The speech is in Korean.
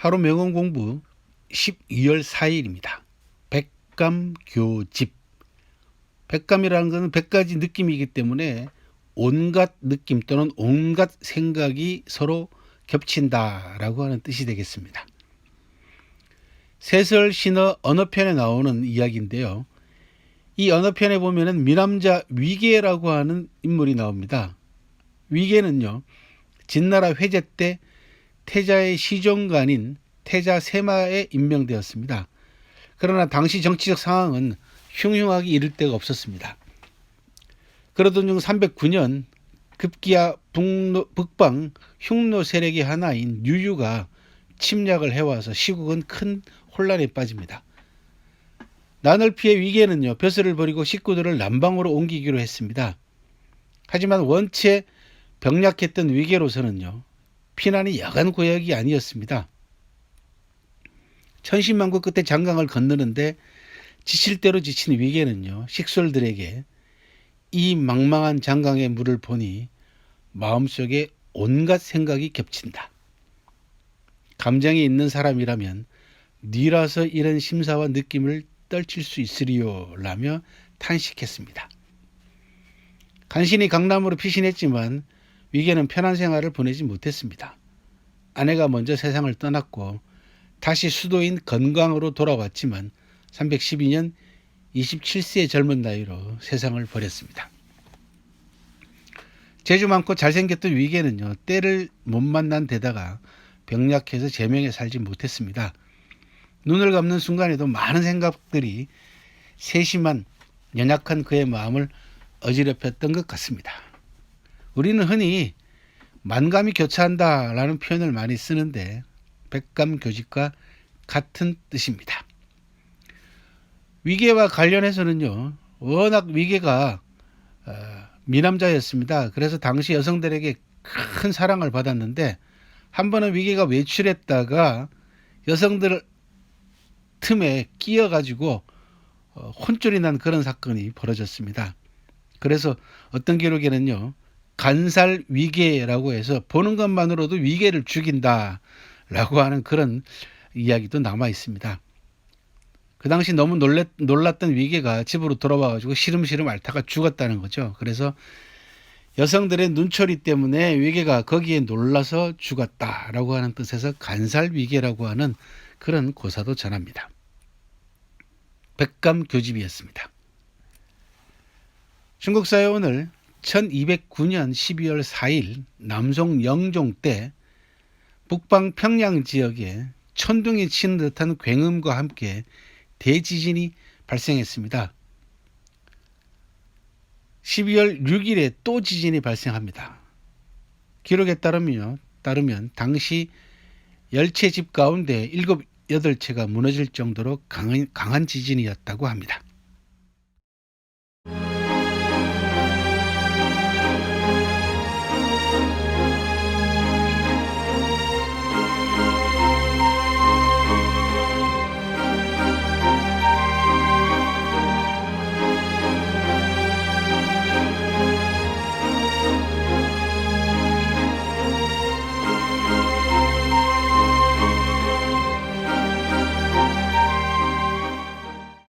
하루 명언 공부 12월 4일입니다. 백감교집. 백감이라는 것은 100가지 느낌이기 때문에 온갖 느낌 또는 온갖 생각이 서로 겹친다라고 하는 뜻이 되겠습니다. 세설 신어 언어편에 나오는 이야기인데요. 이 언어편에 보면은 미남자 위계라고 하는 인물이 나옵니다. 위계는요, 진나라 회제 때 태자의 시종간인 태자 세마에 임명되었습니다. 그러나 당시 정치적 상황은 흉흉하게 이를 데가 없었습니다. 그러던 중 309년 급기야 북방 흉노 세력의 하나인 유유가 침략을 해와서 시국은 큰 혼란에 빠집니다. 난을 피해 위계는요, 벼슬을 버리고 식구들을 남방으로 옮기기로 했습니다. 하지만 원체 병약했던 위계로서는요, 피난이 여간 고역이 아니었습니다. 천신만고 끝에 장강을 건너는데 지칠 대로 지친 위계는요, 식솔들에게 이 망망한 장강의 물을 보니 마음속에 온갖 생각이 겹친다. 감정이 있는 사람이라면 니라서 이런 심사와 느낌을 떨칠 수 있으리요 라며 탄식했습니다. 간신히 강남으로 피신했지만 위계는 편한 생활을 보내지 못했습니다. 아내가 먼저 세상을 떠났고 다시 수도인 건광으로 돌아왔지만 312년 27세의 젊은 나이로 세상을 버렸습니다. 재주 많고 잘생겼던 위계는요, 때를 못 만난 데다가 병약해서 제명에 살지 못했습니다. 눈을 감는 순간에도 많은 생각들이 세심한 연약한 그의 마음을 어지럽혔던 것 같습니다. 우리는 흔히 만감이 교차한다라는 표현을 많이 쓰는데 백감교집과 같은 뜻입니다. 위계와 관련해서는요, 워낙 위계가 미남자였습니다. 그래서 당시 여성들에게 큰 사랑을 받았는데 한 번은 위계가 외출했다가 여성들 틈에 끼어가지고 혼쭐이 난 그런 사건이 벌어졌습니다. 그래서 어떤 기록에는요, 간살 위계라고 해서 보는 것만으로도 위계를 죽인다라고 하는 그런 이야기도 남아 있습니다. 그 당시 너무 놀랐던 위계가 집으로 돌아와가지고 시름시름 앓다가 죽었다는 거죠. 그래서 여성들의 눈초리 때문에 위계가 거기에 놀라서 죽었다라고 하는 뜻에서 간살 위계라고 하는 그런 고사도 전합니다. 백감교집이었습니다. 중국사회 오늘 1209년 12월 4일 남송 영종 때 북방 평양 지역에 천둥이 치는 듯한 굉음과 함께 대지진이 발생했습니다. 12월 6일에 또 지진이 발생합니다. 기록에 따르면 당시 10채 집 가운데 7, 8채가 무너질 정도로 강한 지진이었다고 합니다.